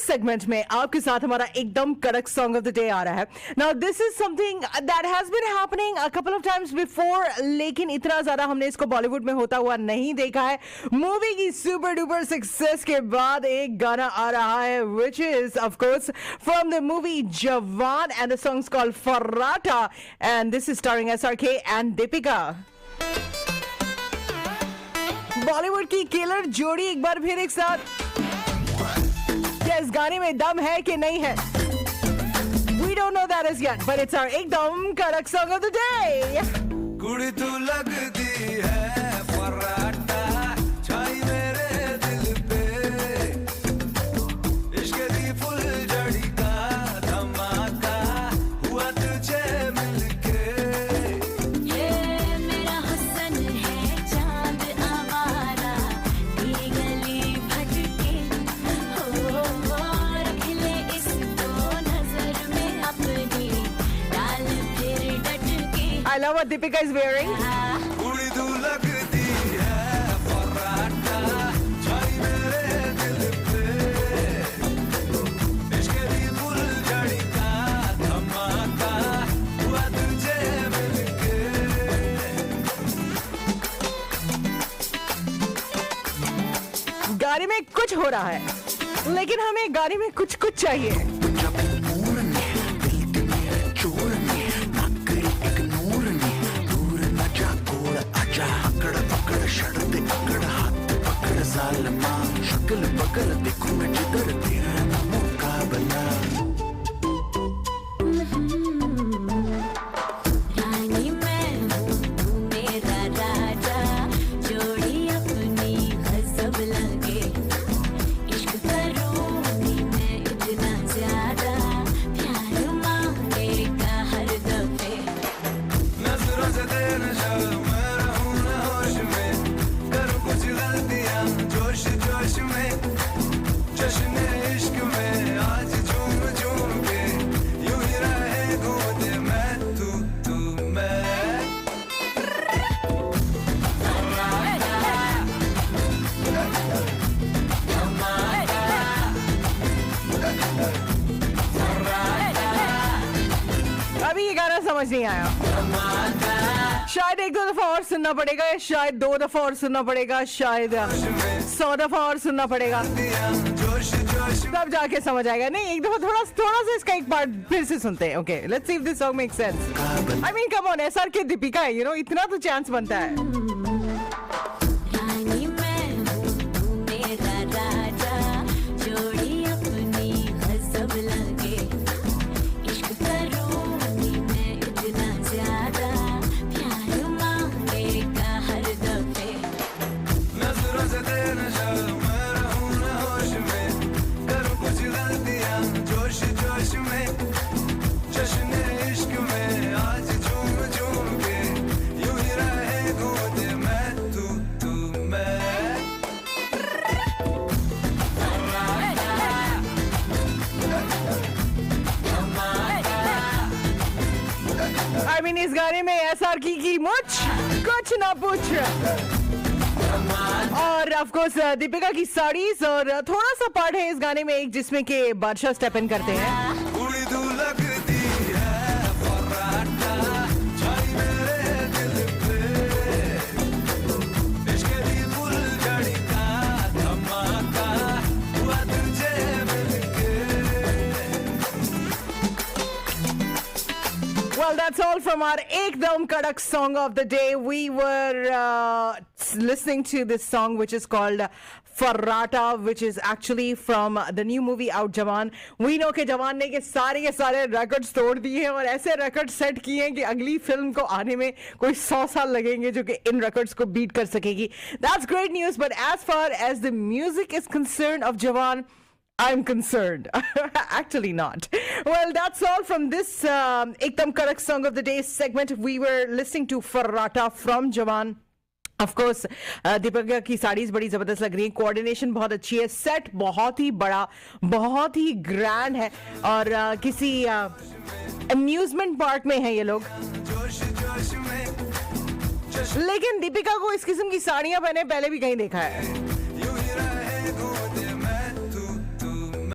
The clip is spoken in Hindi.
इस सेगमेंट में आपके साथ हमारा एकदम कड़क सॉन्ग ऑफ द डे आ रहा है. Now this is something that has been happening a couple of times before, लेकिन इतना ज्यादा हमने इसको बॉलीवुड में होता हुआ नहीं देखा है. मूवी की सुपर डुपर सक्सेस के बाद एक गाना आ रहा है which is of course from the movie Jawan and the song is called Farrata and this is starring SRK and Deepika. Bollywood की किलर जोड़ी एक बार फिर एक साथ. क्या इस गाने में दम है कि नहीं है? We don't know that as yet, but it's our एकदम कड़क song of the day. कुड़ी तू लगती है फर्राटा छाई मेरे दिल पे इश्क दी फुलझड़ी का धमाका हुआ तुझे मिलके. ये मेरा हुस्न है चांद आवारा ये गली भटके हो रख ले इसको नजर में अपनी डाल फिर डटके. I love what Deepika is wearing. कुड़ी तू लगती है फर्राटा छाई मेरे दिल पे इश्क दी फुलझड़ी का धमाका हुआ तुझे मिलके. गाने में कुछ हो रहा है, लेकिन हमें गाने में कुछ कुछ चाहिए. शक्ल पकड़ देखूं मैं जिधर तेरा मुकाबला. रानी मैं हूँ तू मेरा राजा जोड़ी अपनी गजब लगे इश्क करूँगी मैं इतना ज्यादा प्यार मांगेगा हर दफे. नजरों से तेरे शर्म मैं रहूं न होश में करूं कुछ गलतियां जोश जोश में जश्न इश्क में आज झूम झूम के यूं ही रहे घूमते मैं तू मैं. अभी ये गाना समझ नहीं आया. शायद एक दो दफा और सुनना पड़ेगा, शायद दो दफा और सुनना पड़ेगा, शायद 100 दफा और सुनना पड़ेगा, जोश जोश तब जाके समझ आएगा. नहीं, एक दफा थोड़ा सा इसका एक पार्ट फिर से सुनते हैं. Okay, let's see if this song makes sense. I mean come on, SRK Deepika है, यू नो, इतना तो चांस बनता है. रानी मैं हूँ तू मेरा राजा जोड़ी अपनी गजब लगे इश्क करूँगी मैं इतना ज्यादा प्यार मांगेगा हर दफे. नजरों से तेरे शर्म मैं रहूं न होश में करूं कुछ गलतियां जोश जोश में जश्न इश्क में आज झूम झूम के यूं ही रहे घूमते मैं तू मैं. आई मीन इस गाने में एसआरके की मुझ कुछ ना पूछ, और ऑफ कोर्स दीपिका की साड़ीज, और थोड़ा सा पार्ट है इस गाने में एक जिसमें के बादशाह स्टेप इन करते हैं. कुड़ी तू लगती है फर्राटा छाई मेरे दिल पे इश्क दी फुलझड़ी का धमाका हुआ तुझे मिलके. Well, that's all from our Ekdam Karak song of the day. We were listening to this song which is called Farrata, which is actually from the new movie out Jaan. We know कि जवान ने के सारे records तोड़ दिए हैं और ऐसे records set किए हैं कि अगली फिल्म को आने में कोई 100 साल लगेंगे जो कि इन records को beat कर सकेगी. That's great news, but as far as the music is concerned of Jaan, I'm concerned. Actually not. Well, that's all from this Ekdam Karak Song of the Day segment. We were listening to Farrata from Jaan. Of course, Deepika की साड़ीज बड़ी जबरदस्त लग रही है, कोऑर्डिनेशन बहुत अच्छी है, सेट बहुत ही बड़ा, बहुत ही ग्रैंड है, और किसी अम्यूजमेंट पार्क में है ये लोग. लेकिन दीपिका को इस किस्म की साड़ियां पहने पहले भी कहीं देखा है.